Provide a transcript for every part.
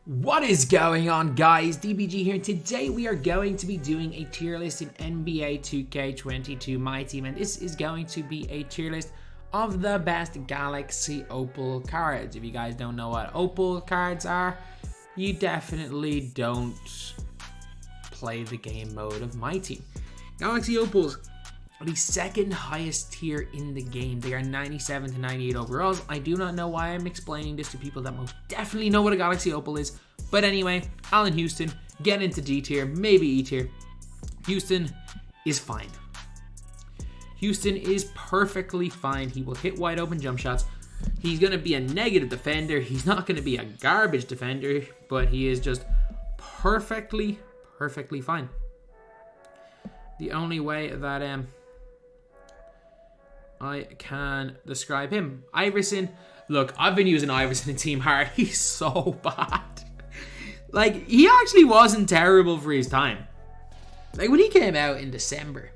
What is going on, guys? DBG here. Today we are going to be doing a tier list in NBA 2K22 MyTEAM, and this is going to be a tier list of the best Galaxy Opal cards. If you guys don't know what Opal cards are, you definitely don't play the game mode of MyTEAM. Galaxy Opals are the second highest tier in the game. They are 97 to 98 overalls. I do not know why I'm explaining this to people that most definitely know what a Galaxy Opal is. But anyway, Allen Houston, get into D tier, maybe E tier. Houston is fine. Houston is perfectly fine. He will hit wide open jump shots. He's going to be a negative defender. He's not going to be a garbage defender, but he is just perfectly fine. The only way that I can describe him. Iverson. Look, I've been using Iverson in Team Hard. He's so bad. Like, he actually wasn't terrible for his time. Like, when he came out in December,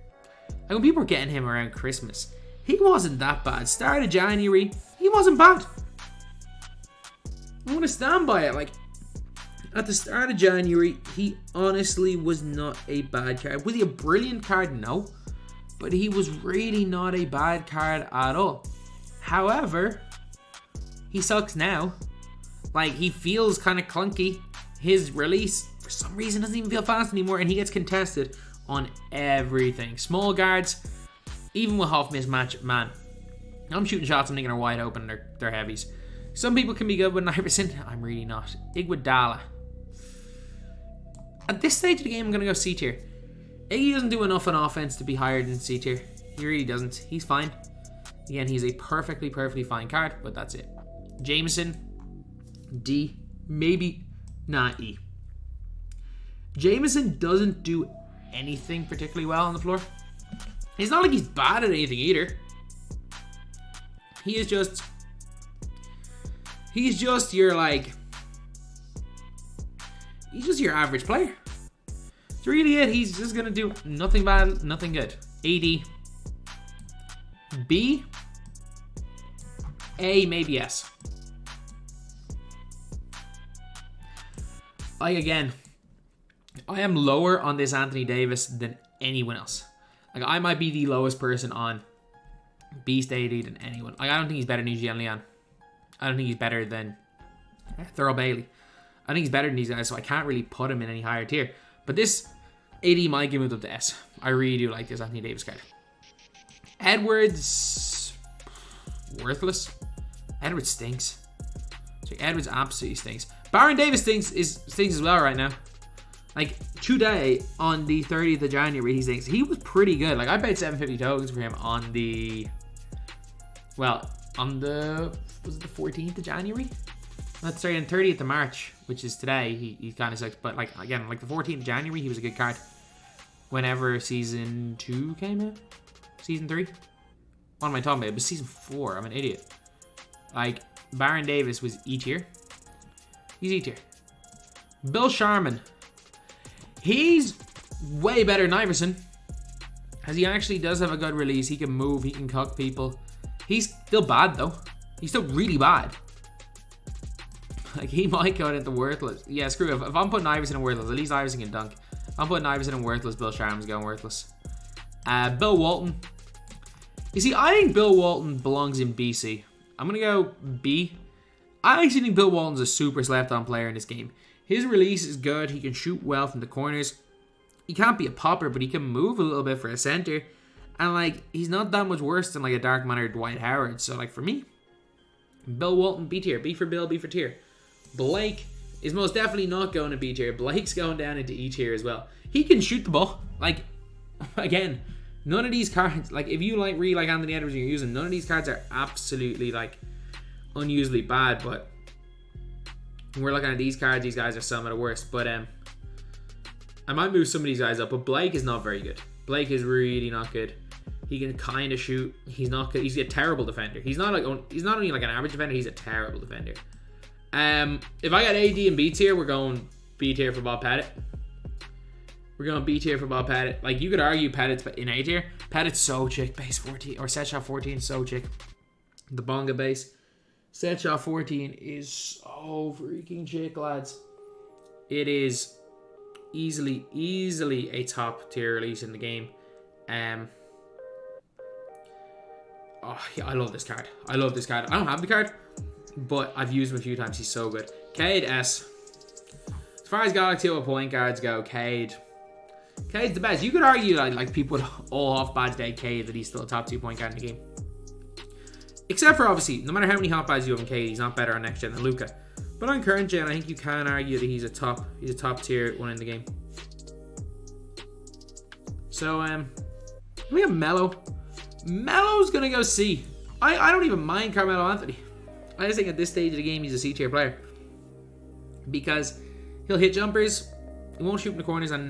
like when people were getting him around Christmas, he wasn't that bad. Start of January, he wasn't bad. I'm going to stand by it. Like, at the start of January, he honestly was not a bad card. Was he a brilliant card? No. But he was really not a bad card at all. However, he sucks now. Like, he feels kind of clunky. His release, for some reason, doesn't even feel fast anymore, and he gets contested on everything. Small guards, even with half mismatch, man. I'm shooting shots, I'm thinking are wide open, they're heavies. Some people can be good with Iverson. I'm really not. Iguodala. At this stage of the game, I'm going to go C tier. Iggy doesn't do enough on offense to be higher than C tier. He really doesn't. He's fine. Again, he's a perfectly fine card, but that's it. Jameson, D, maybe not E. Jameson doesn't do anything particularly well on the floor. It's not like he's bad at anything either. He's just your he's just your average player. That's really it. He's just gonna do nothing bad, nothing good. AD, B, A, maybe S. Like, again, I am lower on this Anthony Davis than anyone else. Like, I might be the lowest person on Beast AD than anyone. Like, I don't think he's better than Eugene Leon. I don't think he's better than Thurl Bailey. I think he's better than these guys, so I can't really put him in any higher tier. But this AD might get moved up to S. I really do like this Anthony Davis card. Edwards, worthless. Edwards stinks. So Edwards absolutely stinks. Baron Davis stinks as well right now. Like, today, on the 30th of January, he stinks. He was pretty good. Like, I paid 750 tokens for him on the... Well, on the... Was it the 14th of January? Let's say on 30th of March, which is today, he kind of sucks. But, like, again, like the 14th of January, he was a good card. Whenever Season 2 came out? Season 3? What am I talking about? It was Season 4. I'm an idiot. Like, Baron Davis was E tier. He's E tier. Bill Sharman. He's way better than Iverson. As he actually does have a good release. He can move. He can cook people. He's still bad, though. He's still really bad. Like, he might go into worthless. Yeah, screw it. If I'm putting Iverson in worthless, at least Iverson can dunk. If I'm putting Iverson in worthless, Bill Sharman's going worthless. Bill Walton. You see, I think Bill Walton belongs in BC. I'm going to go B. I actually think Bill Walton's a super slept-on player in this game. His release is good. He can shoot well from the corners. He can't be a popper, but he can move a little bit for a center. And, like, he's not that much worse than, like, a Dark Matter Dwight Howard. So, like, for me, Bill Walton, B tier. B for Bill, B for tier. Blake is most definitely not going to B tier. Blake's going down into E tier as well. He can shoot the ball. Like, again, none of these cards, like, if you really like Anthony Edwards and you're using, none of these cards are absolutely, like, unusually bad. But when we're looking at these cards, these guys are some of the worst. But I might move some of these guys up. But Blake is not very good. Blake is really not good. He can kind of shoot. He's not good. He's a terrible defender. He's not only like an average defender. He's a terrible defender. If I got AD and B tier, we're going B tier for Bob Pettit. We're going B tier for Bob Pettit. Like, you could argue Pettit's in A tier. Pettit's so chick. Base 14 or set shot 14, so chick. The Bonga base. Set shot 14 is so freaking chick, lads. It is easily a top tier release in the game. Oh, yeah, I love this card. I love this card. I don't have the card, but I've used him a few times. He's so good. Cade S. As far as Galaxy Opal point guards go, Cade's the best. You could argue like people would all off badge day Cade that he's still a top 2 point guard in the game. Except for obviously, no matter how many hot badges you have in Cade, he's not better on next gen than Luka. But on current gen, I think you can argue that he's a top tier one in the game. So we have Melo. Melo's gonna go C. I don't even mind Carmelo Anthony. I just think at this stage of the game he's a C tier player because he'll hit jumpers. He won't shoot in the corners on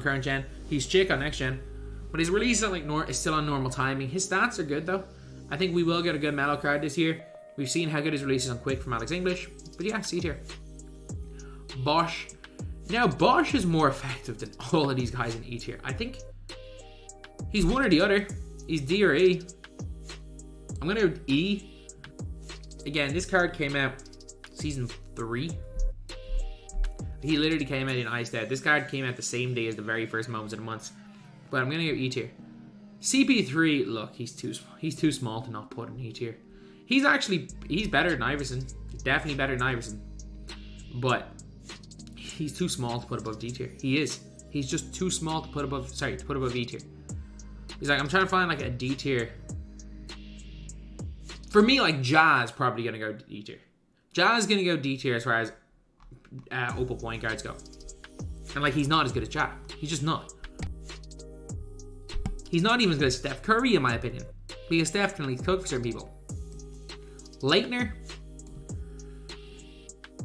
current gen. He's chick on next gen, but his release is still on normal timing. His stats are good though. I think we will get a good Melo card this year. We've seen how good his release is on quick from Alex English, but yeah, C tier. Bosh. Now Bosh is more effective than all of these guys in E tier. I think he's one or the other. He's D or E. I'm gonna go E. Again, this card came out season 3. He literally came out in Iced Out. This card came out the same day as the very first moments of the month. But I'm gonna go E tier. CP3, look, he's too small to not put in E tier. He's better than Iverson. He's definitely better than Iverson. But he's too small to put above D tier. He is. He's just too small to put above E tier. He's like, I'm trying to find like a D tier. For me, like Jazz probably gonna go D tier. Jazz is gonna go D tier as far as Opal point guards go. And like, he's not as good as Jazz. He's just not. He's not even as good as Steph Curry in my opinion. Because Steph can at least cook for certain people. Laettner.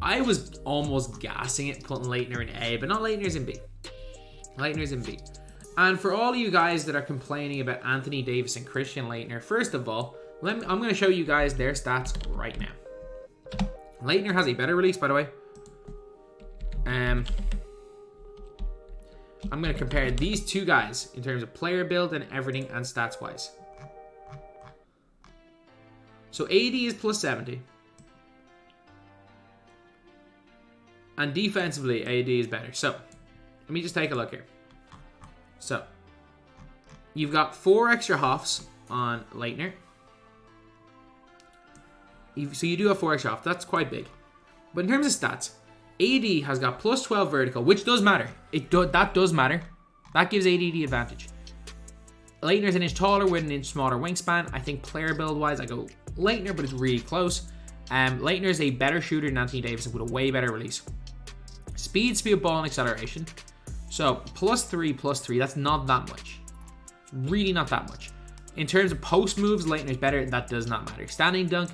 I was almost gassing it putting Laettner in A, but not Laettner's in B. Laettner's in B. And for all of you guys that are complaining about Anthony Davis and Christian Laettner, first of all, I'm going to show you guys their stats right now. Laettner has a better release, by the way. I'm going to compare these two guys in terms of player build and everything and stats wise. So AD is plus 70. And defensively, AD is better. So, let me just take a look here. So, you've got 4 extra hoffs on Laettner. So you do have 4 extra hoffs. That's quite big. But in terms of stats, AD has got plus 12 vertical, which does matter. That does matter. That gives AD the advantage. Laettner's an inch taller with an inch smaller wingspan. I think player build wise, I go Laettner, but it's really close. Laettner is a better shooter than Anthony Davis with a way better release. Speed, ball, and acceleration. So, plus 3, that's not that much. Really not that much. In terms of post moves, Laettner's better. That does not matter. Standing dunk,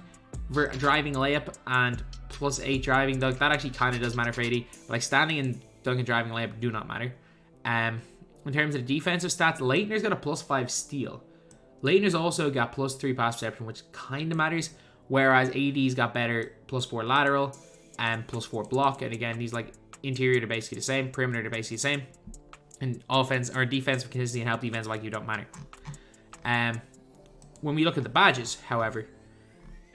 driving layup, and plus 8 driving dunk. That actually kind of does matter for AD. But like standing and dunk and driving layup do not matter. In terms of the defensive stats, Laettner's got a plus 5 steal. Laettner's also got plus 3 pass perception, which kind of matters. Whereas AD's got better plus 4 lateral and plus 4 block. And again, these like interior they're basically the same, perimeter they're basically the same, and offense or defensive consistency and help defense like you don't matter. When we look at the badges, however,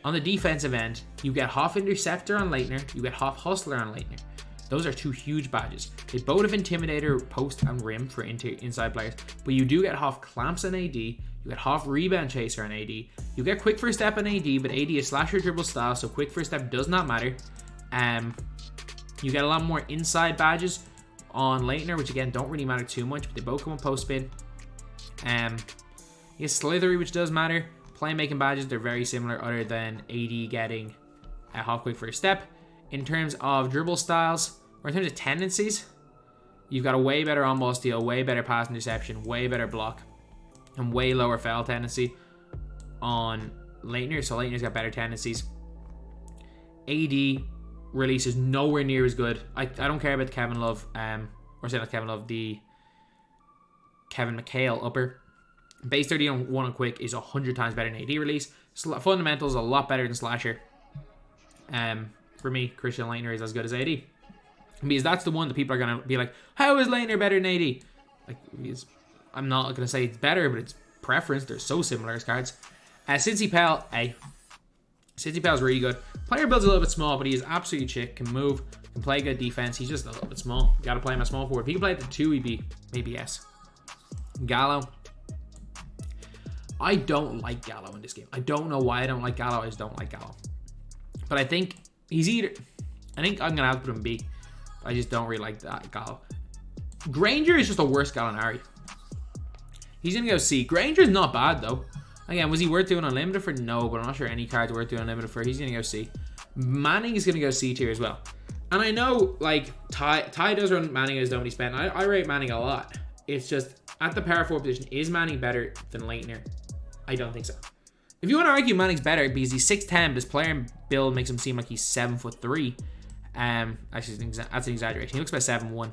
on the defensive end, you get Hoff Interceptor on Laettner, you get Hoff Hustler on Laettner. Those are 2 huge badges. They both have Intimidator, Post, and Rim for inside players, but you do get Hoff Clamps on AD, you get Hoff Rebound Chaser on AD, you get Quick First Step on AD, but AD is slasher dribble style, so Quick First Step does not matter. You get a lot more inside badges on Laettner, which again don't really matter too much, but they both come on post spin. You get Slithery, which does matter. Playmaking badges, they're very similar, other than AD getting a Hoff Quick First Step. In terms of dribble styles, or in terms of tendencies, you've got a way better on-ball steal, way better pass interception, way better block, and way lower foul tendency on Laettner. So Laettner's got better tendencies. AD release is nowhere near as good. I don't care about the Kevin Love, or say not Kevin Love, the Kevin McHale upper. Base 30 on 1 and quick is 100 times better than AD release. Fundamentals a lot better than slasher. For me, Christian Laettner is as good as AD. Because that's the one that people are going to be like, how is Laettner better than AD? Like, I'm not going to say it's better, but it's preference. They're so similar as cards. Cincy Pell, A. Cincy Pell is really good. Player build's a little bit small, but he is absolutely chick. Can move Can play good defense. He's just a little bit small. Got to play him at small forward. If he can play at the 2, he'd be maybe yes. Gallo. I don't like Gallo in this game. I don't know why I don't like Gallo. I just don't like Gallo. But I think he's either... I think I'm going to have to put him B. I just don't really like that Gallo. Granger is just a worse Gallinari. He's going to go C. Granger's not bad, though. Again, was he worth doing unlimited for? No, but I'm not sure any card's worth doing unlimited for. He's going to go C. Manning is going to go C tier as well. And I know, like, Ty does run Manning as nobody spent. I rate Manning a lot. It's just, at the power forward position, is Manning better than Laettner? I don't think so. If you want to argue Manning's better because he's 6'10", but his player build makes him seem like he's 7'3". Actually, that's an exaggeration. He looks about 7'1".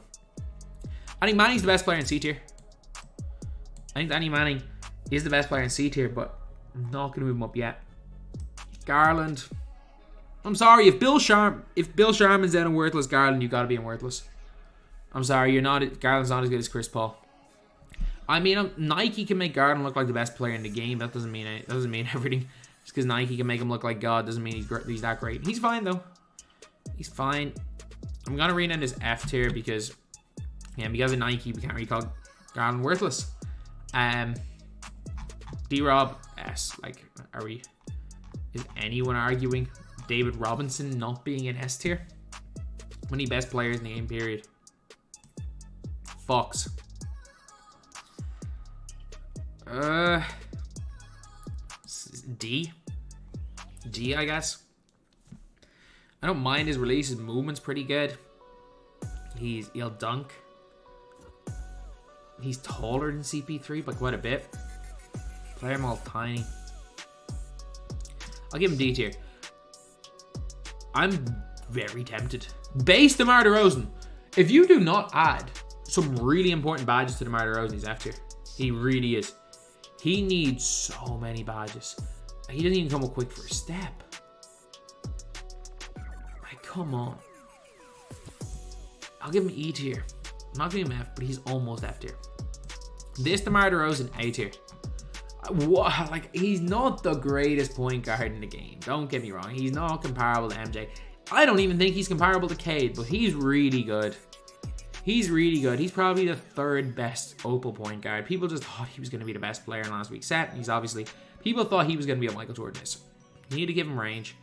I think Manning's the best player in C tier. I think Danny Manning is the best player in C tier, but I'm not going to move him up yet. Garland. I'm sorry, if Bill Sharman's down in worthless, Garland, you got to be in worthless. I'm sorry, Garland's not as good as Chris Paul. I mean, Nike can make Garland look like the best player in the game. That doesn't mean everything. Just because Nike can make him look like God doesn't mean he's that great. He's fine though. He's fine. I'm gonna rename this F tier because of Nike we can't really call Garland worthless. D-Rob S. Like, is anyone arguing David Robinson not being in S tier? One of the best players in the game, period. Fox. D, I guess. I don't mind his release. His movement's pretty good. He'll dunk. He's taller than CP3 by quite a bit. Play him all tiny. I'll give him D tier. I'm very tempted. Base DeMar DeRozan. If you do not add some really important badges to DeMar DeRozan, he's F tier. He really is. He needs so many badges. He doesn't even come up quick for a step. Like, come on. I'll give him E tier. I'm not giving him F, but he's almost F tier. This DeMar DeRozan, A tier. Like, he's not the greatest point guard in the game. Don't get me wrong. He's not comparable to MJ. I don't even think he's comparable to Cade, but he's really good. He's really good. He's probably the 3rd best Opal point guard. People just thought he was going to be the best player in last week's set. He's obviously... People thought he was going to be a Michael Jordan. You need to give him range.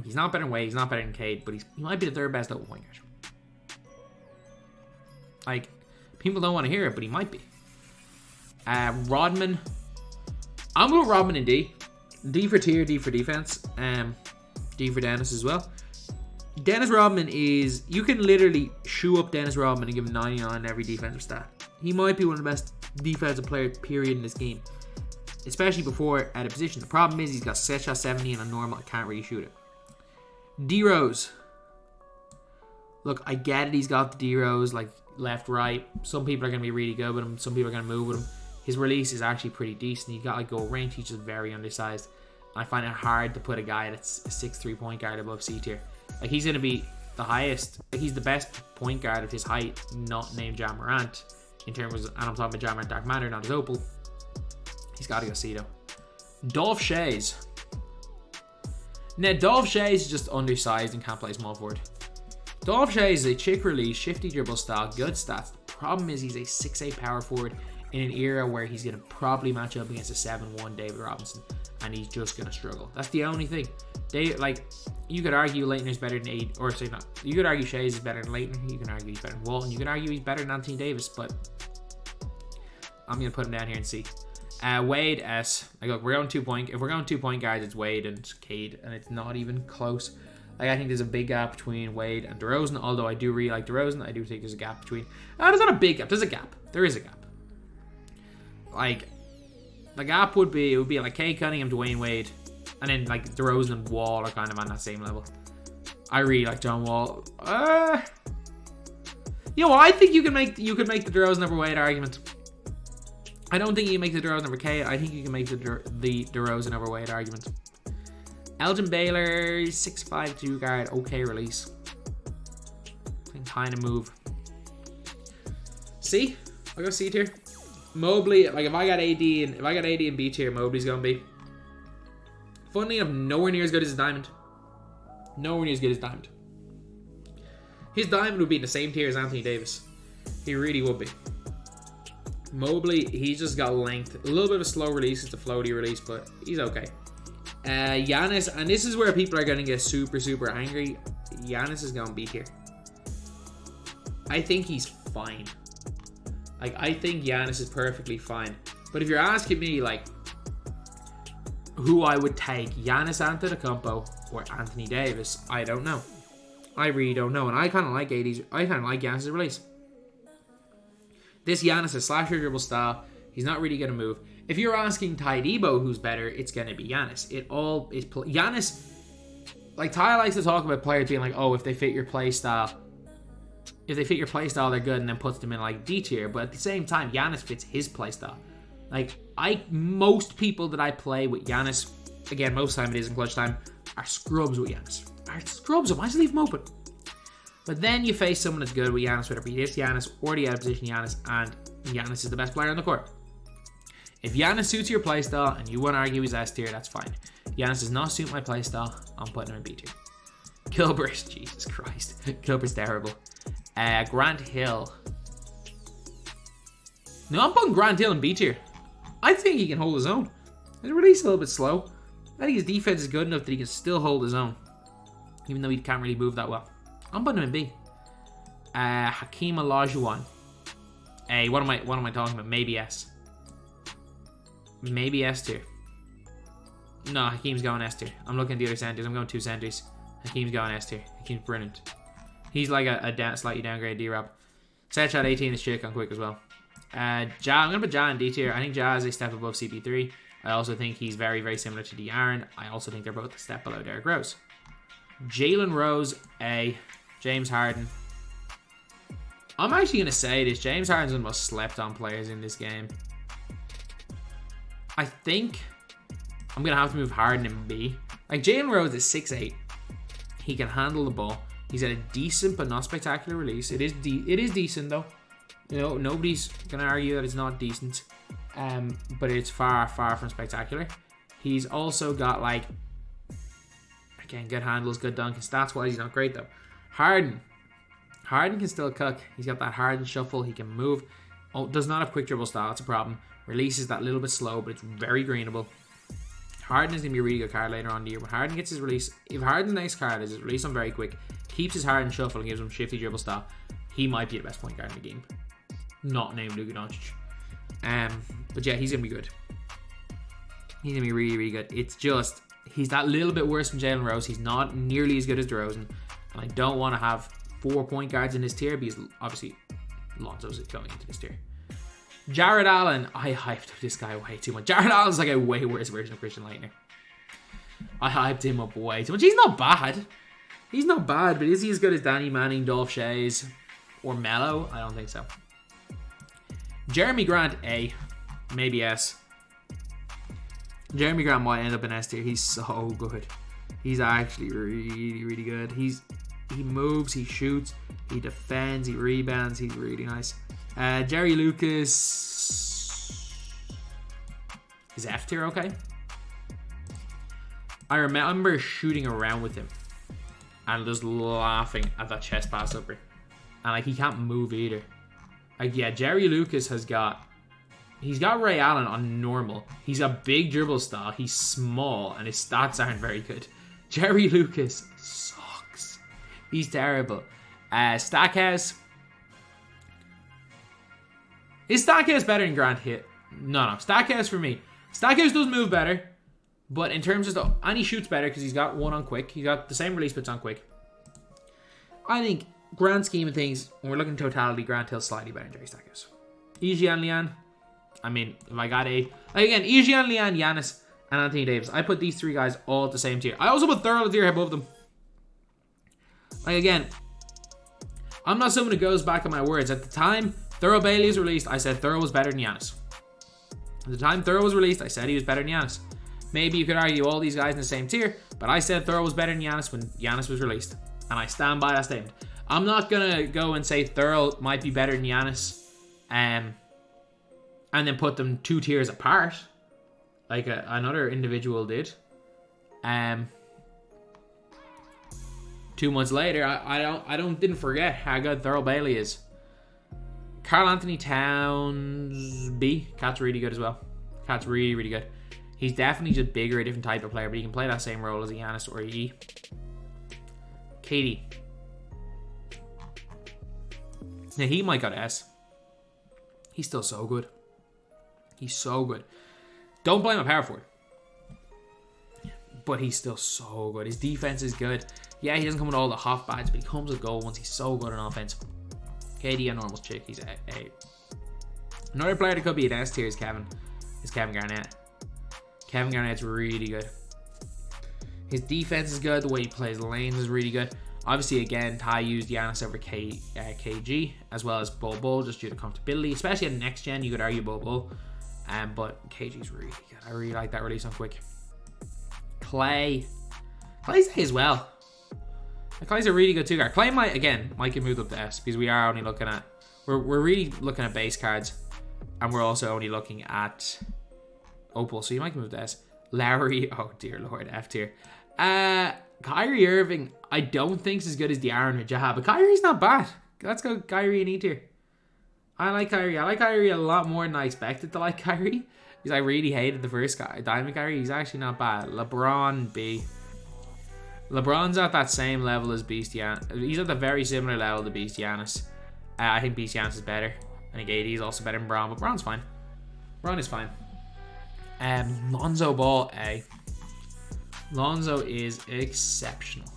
He's not better than Wade. He's not better than Cade, but he might be the 3rd best Opal point guard. Like, people don't want to hear it, but he might be. Rodman. I'm going to Rodman in D. D for tier, D for defense. D for Dennis as well. Dennis Rodman is... You can literally shoe up Dennis Rodman and give him 99 in every defensive stat. He might be one of the best defensive players, period, in this game. Especially before at a position. The problem is he's got set shot 70 and a normal. I can't really shoot it. D-Rose. Look, I get it. He's got the D-Rose, like, left, right. Some people are going to be really good with him. Some people are going to move with him. His release is actually pretty decent. He's got, like, goal range. He's just very undersized. I find it hard to put a guy that's a 6'3" point guard above C tier. Like, he's going to be the highest. Like, he's the best point guard of his height, not named Ja Morant. In terms of, and I'm talking about Ja Morant Dark Matter, not his Opal. He's got to go C, though. Dolph Schayes. Now, Dolph Schayes is just undersized and can't play small forward. Dolph Schayes is a chick release, shifty dribble style, good stats. The problem is he's a 6'8" power forward in an era where he's going to probably match up against a 7'1" David Robinson. And he's just going to struggle. That's the only thing. You could argue Laettner's better than Cade, or say not. You could argue Schayes is better than Laettner. You can argue he's better than Walton. You can argue he's better than Anthony Davis, but I'm going to put him down here and see. Wade S. Like, look, we're going 2 point. If we're going 2 point guards, it's Wade and Cade, and it's not even close. Like, I think there's a big gap between Wade and DeRozan. Although I do really like DeRozan, I do think there's a gap between. There's not a big gap. There's a gap. There is a gap. Like, the gap would be like Cade, Cunningham, Dwayne Wade, and then like DeRozan and Wall are kind of on that same level. I really like John Wall. You know, I think you could make the DeRozan over Wade argument. I don't think you can make the DeRozan over Cade. I think you can make the DeRozan over Wade argument. Elgin Baylor, 6'5" 2 guard, okay release. Can kind of move. C? I'll go C tier. Mobley, like if I got AD and B tier, Mobley's gonna be. Funnily enough, nowhere near as good as Diamond. Nowhere near as good as Diamond. His diamond would be in the same tier as Anthony Davis. He really would be. Mobley, he's just got length. A little bit of a slow release. It's a floaty release, but he's okay. Giannis, and this is where people are going to get super, super angry. Giannis is going to be here. I think he's fine. Like, I think Giannis is perfectly fine. But if you're asking me, like, who I would take, Giannis Antetokounmpo or Anthony Davis, I don't know. I really don't know. And I kind of like Giannis' release. This Giannis is slasher dribble style. He's not really going to move. If you're asking Ty Debo who's better, it's going to be Giannis. It all is... Giannis... Like, Ty likes to talk about players being like, oh, if they fit your play style... If they fit your play style, they're good, and then puts them in, like, D tier. But at the same time, Giannis fits his play style. Like, most people that I play with Giannis, again, most time it is in clutch time, are scrubs with Giannis. Are scrubs. Why does he leave him open? But then you face someone that's good with Giannis, whether it be this Giannis or the out of position Giannis, and Giannis is the best player on the court. If Giannis suits your playstyle and you want to argue he's S tier, that's fine. Giannis does not suit my playstyle. I'm putting him in B tier. Gilbert, Jesus Christ. Gilbert's terrible. Grant Hill. No, I'm putting Grant Hill in B tier. I think he can hold his own. His release a little bit slow. I think his defense is good enough that he can still hold his own, even though he can't really move that well. I'm putting him in B. Hakeem Olajuwon. What am I talking about? Maybe S. Maybe S tier. No, Hakeem's going S tier. I'm looking at the other centers. I'm going 2 centers. Hakeem's going S tier. Hakeem's brilliant. He's like a slightly downgrade D-Rob. Set shot 18 is shit on quick as well. I'm going to put Ja in D tier. I think Ja is a step above CP3. I also think he's very, very similar to De'Aaron. I also think they're both a step below Derrick Rose. Jalen Rose, A. James Harden. I'm actually going to say this. James Harden's one of the most slept on players in this game. I think I'm going to have to move Harden in B. Like, Jalen Rose is 6'8". He can handle the ball. He's got a decent but not spectacular release. It is decent, though. You know, nobody's going to argue that it's not decent. But it's far, far from spectacular. He's also got, like, again, good handles, good dunk. Stats-wise, he's not great, though. Harden can still cook. He's got that Harden shuffle. He can move. Oh, does not have quick dribble style. That's a problem. Releases that little bit slow, but it's very greenable. Harden is going to be a really good card later on in the year. When Harden gets his release, if Harden's next card is his release on very quick, keeps his Harden shuffle and gives him shifty dribble style, he might be the best point guard in the game. Not named Luka Doncic. But yeah, he's going to be good. He's going to be really, really good. It's just, he's that little bit worse than Jalen Rose. He's not nearly as good as DeRozan. And I don't want to have 4 point guards in this tier because obviously Lonzo's going into this tier. Jared Allen, I hyped up this guy way too much. Jared Allen's like a way worse version of Christian Laettner. I hyped him up way too much. He's not bad. He's not bad, but is he as good as Danny Manning, Dolph Schayes, or Melo? I don't think so. Jeremy Grant, A. Maybe S. Jeremy Grant might end up in S tier. He's so good. He's actually really, really good. He moves, he shoots, he defends, he rebounds. He's really nice. Jerry Lucas is F tier okay? I remember shooting around with him and just laughing at that chest pass upper. And like, he can't move either. Like, yeah, Jerry Lucas he's got Ray Allen on normal. He's a big dribble style. He's small and his stats aren't very good. Jerry Lucas sucks. He's terrible. Stackhouse. Is Stackhouse better than Grant Hill? No. Stackhouse for me. Stackhouse does move better. But in terms of and he shoots better because he's got one on quick. He got the same release but on quick. I think, grand scheme of things, when we're looking at totality, Grant Hill's slightly better than Jerry Stackhouse. EG and Lian. I mean, if I got a... Like again, EG and Lian, Giannis, and Anthony Davis. I put these 3 guys all at the same tier. I also put Thurl a tier above them. Like again, I'm not someone who goes back on my words. At the time Thurl Bailey was released, I said Thurl was better than Giannis. At the time Thurl was released, I said he was better than Giannis. Maybe you could argue all these guys in the same tier, but I said Thurl was better than Giannis when Giannis was released. And I stand by that statement. I'm not going to go and say Thurl might be better than Giannis and then put them 2 tiers apart like another individual did. 2 months later, I didn't forget how good Thurl Bailey is. Karl Anthony Towns B. Cat's really good as well. Cat's really, really good. He's definitely just bigger, a different type of player, but he can play that same role as a Giannis or a E. Cade. Now he might go to S. He's still so good. He's so good. Don't blame a power forward. But he's still so good. His defense is good. Yeah, he doesn't come with all the hot badge, but he comes with goal once. He's so good on offense. KD, a normal chick. He's A. Another player that could be an S tier is Kevin Garnett. Kevin Garnett's really good. His defense is good. The way he plays lanes is really good. Obviously, again, Ty used Giannis over KG, as well as Bol just due to comfortability. Especially in next gen, you could argue Bol. But KG's really good. I really like that release on quick. Clay's A as well. Clay's a really good 2 guard. Clay might get moved up to S because we are only looking at... We're really looking at base cards. And we're also only looking at Opal. So you might move to S. Lowry, oh dear lord, F tier. Kyrie Irving, I don't think is as good as De'Aaron or Jaha, but Kyrie's not bad. Let's go Kyrie in E tier. I like Kyrie. I like Kyrie a lot more than I expected to like Kyrie. Because I really hated the first guy. Diamond Kyrie, he's actually not bad. LeBron, B. LeBron's at that same level as Beast Giannis. He's at the very similar level to Beast Giannis. I think Beast Giannis is better. I think AD is also better than Bron, but Bron's fine. Bron is fine. Lonzo Ball, A. Lonzo is exceptional.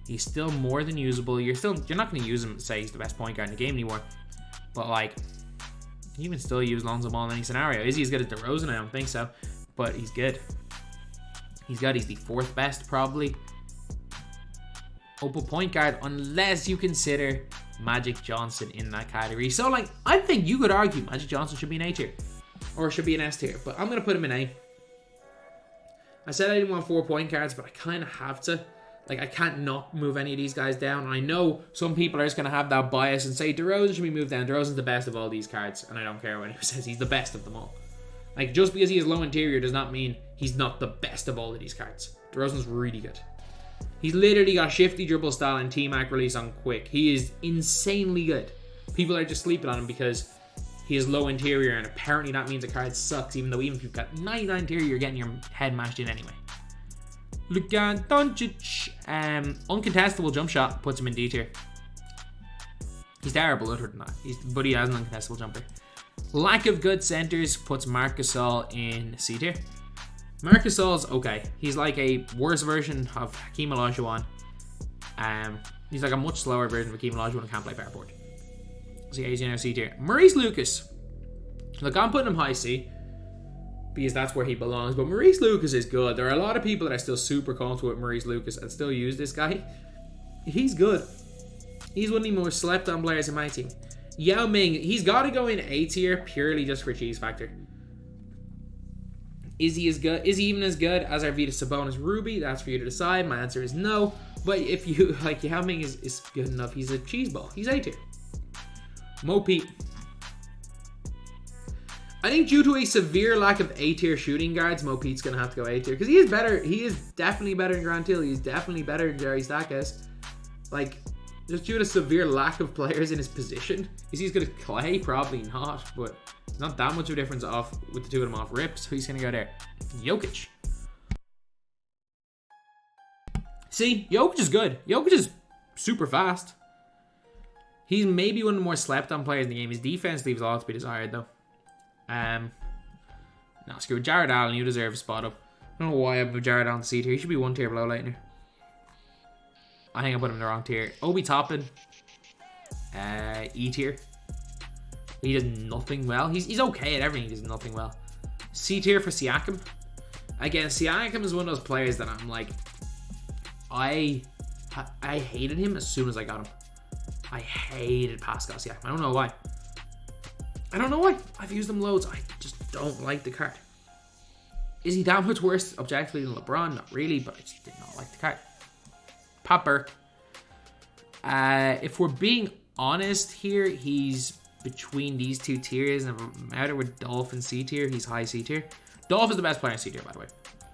He's still more than usable. You're not going to use him to say he's the best point guard in the game anymore. But like, you can still use Lonzo Ball in any scenario. Is he as good as DeRozan? I don't think so. But he's good. He's good. He's the 4th best probably. Opal point guard, unless you consider Magic Johnson in that category. So like, I think you could argue Magic Johnson should be an A tier. Or should be an S tier. But I'm going to put him in A. I said I didn't want 4 point guards, but I kind of have to. Like, I can't not move any of these guys down. And I know some people are just going to have that bias and say DeRozan should be moved down. DeRozan's the best of all these cards. And I don't care what anyone says. He's the best of them all. Like, just because he has low interior does not mean he's not the best of all of these cards. DeRozan's really good. He's literally got shifty dribble style and T-Mac release on quick. He is insanely good. People are just sleeping on him because he has low interior, and apparently that means the card sucks, even though even if you've got 99 interior, you're getting your head mashed in anyway. Luka Doncic. Uncontestable jump shot puts him in D tier. He's terrible other than that. But he has an uncontestable jumper. Lack of good centers puts Marc Gasol in C tier. Marc Gasol's okay. He's like a worse version of Hakeem Olajuwon. He's like a much slower version of Hakeem Olajuwon and can't play power forward. So yeah, he's in our C tier. Maurice Lucas. Look, I'm putting him high C because that's where he belongs. But Maurice Lucas is good. There are a lot of people that are still super comfortable with Maurice Lucas and still use this guy. He's good. He's one of the more slept on players in my team. Yao Ming, he's got to go in A tier purely just for cheese factor. Is he as good? Is he even as good as Arvydas Sabonis Ruby? That's for you to decide. My answer is no. But if you like, Yao Ming is good enough. He's a cheese ball. He's A tier. Mo Pete. I think due to a severe lack of A tier shooting guards, Mo Pete's gonna have to go A tier because he is better. He is definitely better than Grant Hill. He's definitely better than Jerry Stackhouse. Like, just due to severe lack of players in his position. Is he as good as Clay? Probably not, but not that much of a difference off with the two of them off rip, so he's gonna go there. Jokic. See, Jokic is good. Jokic is super fast. He's maybe one of the more slept on players in the game. His defense leaves a lot to be desired, though. No, screw Jared Allen. You deserve a spot up. I don't know why I put Jared Allen to C tier. He should be 1 tier below Laettner. I think I put him in the wrong tier. Obi Toppin. E tier. He does nothing well. He's okay at everything. He does nothing well. C tier for Siakam. Again, Siakam is one of those players that I'm like, I hated him as soon as I got him. I hated Pascal Siakam. I don't know why. I've used him loads. I just don't like the card. Is he that much worse objectively than LeBron? Not really, but I just did not like the card. Pat Burke. If we're being honest here, he's between these two tiers. And no matter with Dolph and C tier, he's high C tier. Dolph is the best player in C tier, by the way.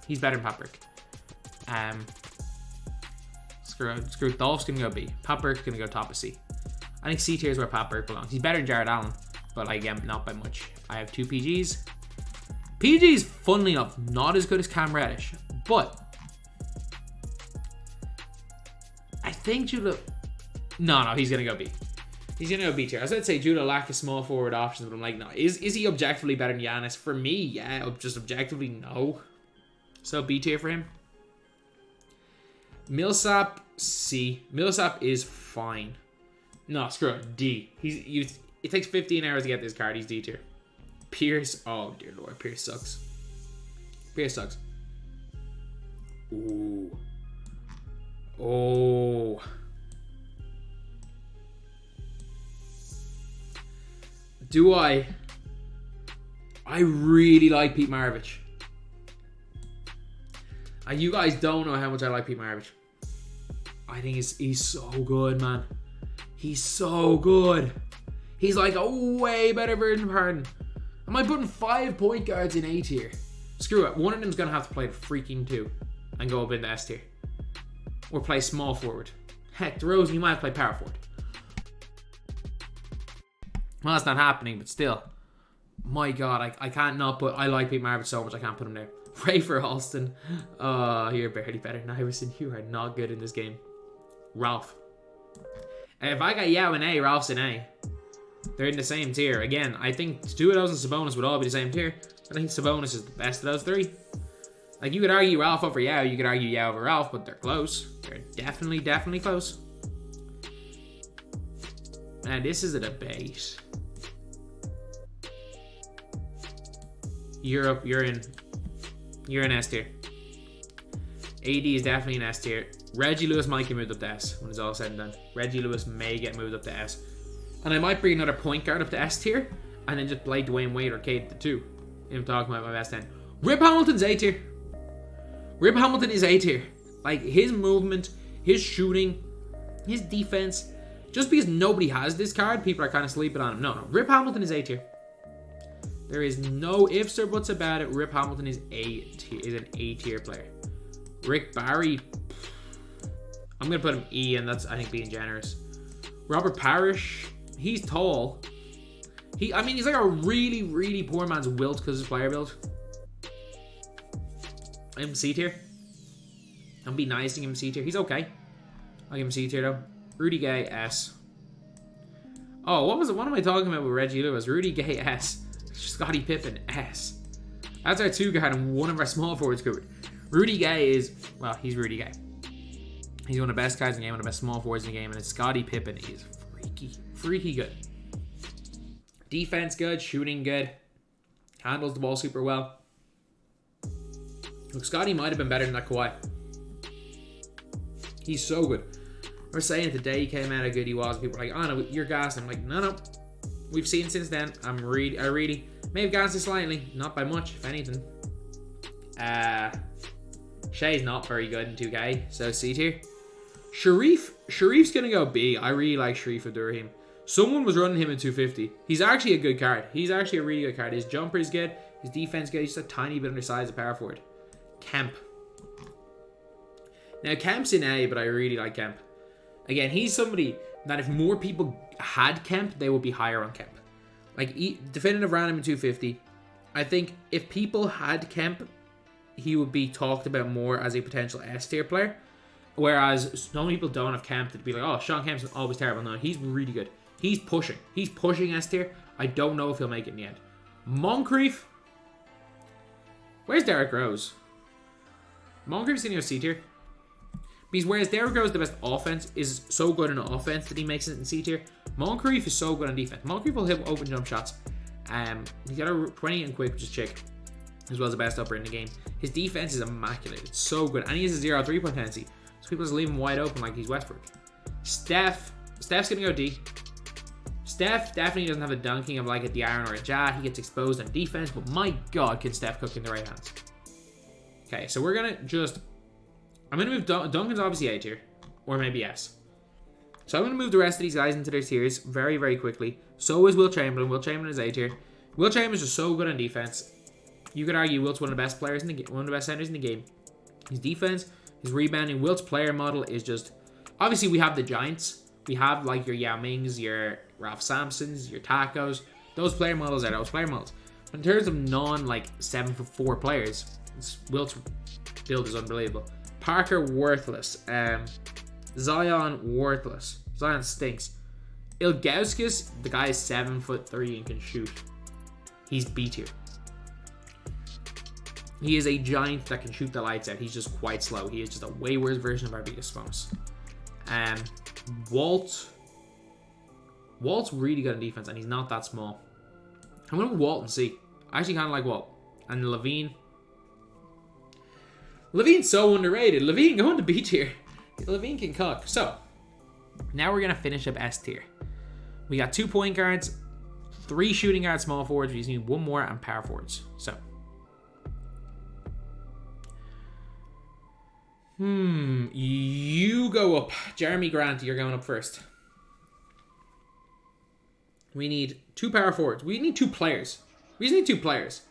He's better than Pat Burke. Let's Screw it. Screw it. Dolph's going to go B. Pat Burke's going to go top of C. I think C tier is where Pat Burke belongs. He's better than Jared Allen, but like, again, not by much. I have 2 PGs. PG's, funnily enough, not as good as Cam Reddish, but I think Judah... No, he's going to go B. He's going to go B tier. I was going to say Judah lack of small forward options, but I'm like, no. Is he objectively better than Giannis? For me, yeah. Just objectively, no. So B tier for him. Millsap, C. Millsap is fine. No, screw it. D. It takes 15 hours to get this card. He's D tier. Pierce. Oh, dear Lord. Pierce sucks. Pierce sucks. Ooh. Oh. Do I really like Pete Maravich. You guys don't know how much I like Pete Maravich. I think he's so good, man. He's so good. He's like a way better version of Harden. Am I putting 5 point guards in A tier? Screw it. One of them's going to have to play the freaking 2 and go up into S tier. Or play small forward. Heck, DeRozan, you might have to play power forward. Well, that's not happening, but still. My God, I can't not put... I like Pete Maravich so much, I can't put him there. Ray for Halston. You're barely better than Iverson. You are not good in this game. Ralph. If I got Yao in A, Ralph's in A. They're in the same tier. Again, I think 2 of those and Sabonis would all be the same tier. I think Sabonis is the best of those 3. Like, you could argue Ralph over Yao. You could argue Yao over Ralph, but they're close. They're definitely close. Now, this is a debate. You're in S tier. AD is definitely in S tier. Reggie Lewis might get moved up to S when it's all said and done. Reggie Lewis may get moved up to S. And I might bring another point guard up to S tier and then just play Dwayne Wade or Cade to 2. If I'm talking about my best 10. Rip Hamilton's A tier. Rip Hamilton is A tier. Like, his movement, his shooting, his defense. Just because nobody has this card, people are kind of sleeping on him. No. Rip Hamilton is A tier. There is no ifs or buts about it. Rip Hamilton is an A tier player. Rick Barry, I'm gonna put him E, and that's, I think, being generous. Robert Parrish, he's tall. He's like a really poor man's Wilt because of his player build. I give him C tier. I'll be nice to give him C tier. He's okay. I'll give him C tier though. Rudy Gay S. Oh, what am I talking about with Reggie Lewis? Rudy Gay S. Scottie Pippen S. That's our 2 guard and one of our small forwards covered. Rudy Gay is, well, he's Rudy Gay. He's one of the best guys in the game, one of the best small forwards in the game, and Scottie Pippen is freaky good. Defense good, shooting good, handles the ball super well. Look, Scottie might have been better than that Kawhi. He's so good. We're saying the day he came out how good he was, people are like, oh no, you're gassed. I'm like, no. We've seen since then. I really may have gassed it slightly, not by much, if anything. Schayes not very good in 2K, so C tier. Sharif's gonna go B. I really like Sharif Abdurrahim. Someone was running him in 250. He's actually a good card. He's actually a really good card. His jumper is good. His defense is good. He's just a tiny bit undersized at power forward. Kemp. Now, Kemp's in A, but I really like Kemp. Again, he's somebody that if more people had Kemp, they would be higher on Kemp. Like, definitive ran him in 250. I think if people had Kemp, he would be talked about more as a potential S tier player. Whereas some people don't have Kemp to be like, oh, Sean Kemp's always terrible. No, he's really good. He's pushing. He's pushing S tier. I don't know if he'll make it in the end. Moncrief. Where's Derrick Rose? Moncrief's in your C tier. Because whereas Derrick Rose, the best offense, is so good in offense that he makes it in C tier. Moncrief is so good on defense. Moncrief will hit open jump shots. He's got a 20 and quick, which is chick, as well as the best upper in the game. His defense is immaculate. It's so good. And he has a 0 3-point tendency. So people just leave him wide open like he's Westbrook. Steph's going to go D. Steph definitely doesn't have the dunking of like a De'Aaron or a Ja. He gets exposed on defense, but my God, can Steph cook in the right hands. Okay, so we're going to just... I'm going to move Duncan's obviously A tier, or maybe S. So I'm going to move the rest of these guys into their tiers very, very quickly. So is Will Chamberlain. Will Chamberlain is A tier. Will Chamberlain is just so good on defense. You could argue Wilt's one of the best players in the game, one of the best centers in the game. His defense, his rebounding, Wilt's player model is just Obviously, we have the Giants. We have like your Yao Mings, your Ralph Sampsons, your Tacos. Those player models are those player models. But in terms of non-like 7'4" players, Wilt's build is unbelievable. Parker, worthless. Zion, worthless. Zion stinks. Ilgauskas, the guy is 7'3" and can shoot. He's B tier. He is a giant that can shoot the lights out. He's just quite slow. He is just a way worse version of Arvidas Spons. Walt's really good on defense, and he's not that small. I'm going to Walton C. I actually kind of like Walt. And Levine. Levine's so underrated. Levine going to B tier. Levine can cook. So, now we're going to finish up S tier. We got 2 point guards, 3 shooting guards, small forwards. We just need 1 more, and power forwards. So, you go up. Jeremy Grant, you're going up first. We need 2 power forwards. We need 2 players. We just need 2 players.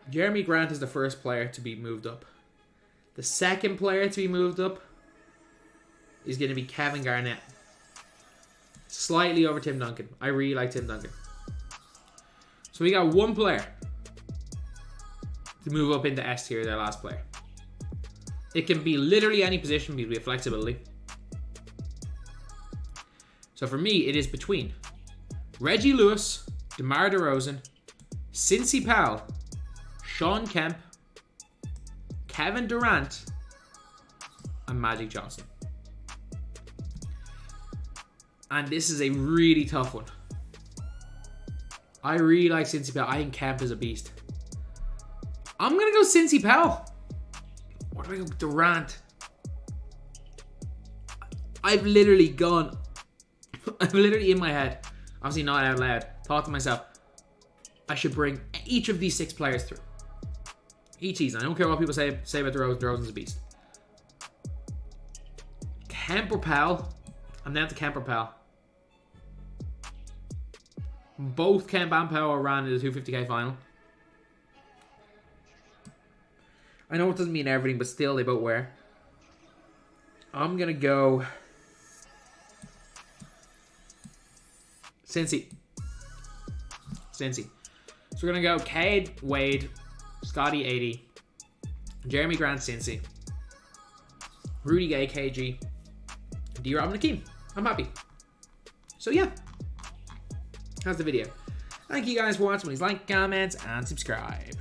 Jeremy Grant is the first player to be moved up. The second player to be moved up is going to be Kevin Garnett. Slightly over Tim Duncan. I really like Tim Duncan. So we got 1 player to move up into S tier, their last player. It can be literally any position because we have flexibility. So for me, it is between Reggie Lewis, DeMar DeRozan, Cincy Powell, Sean Kemp, Kevin Durant, and Magic Johnson. And this is a really tough one. I really like Cincy Powell. I think Kemp is a beast. I'm going to go Cincy Powell. Or do I go Durant? I've literally in my head, obviously not out loud, thought to myself, I should bring each of these 6 players through. Each season. I don't care what people say about DeRozan. DeRozan's a beast. Kemp or Powell? I'm down to Kemp or Powell. Both Kemp and Powell ran in the 250k final. I know it doesn't mean everything, but still they both were. I'm going to go Cincy. So we're going to go Cade, Wade, Scotty, 80, Jeremy Grant, Cincy, Rudy Gay, KG, D-Rob, and Hakeem. I'm happy. So yeah, that's the video. Thank you guys for watching. Please like, comment, and subscribe.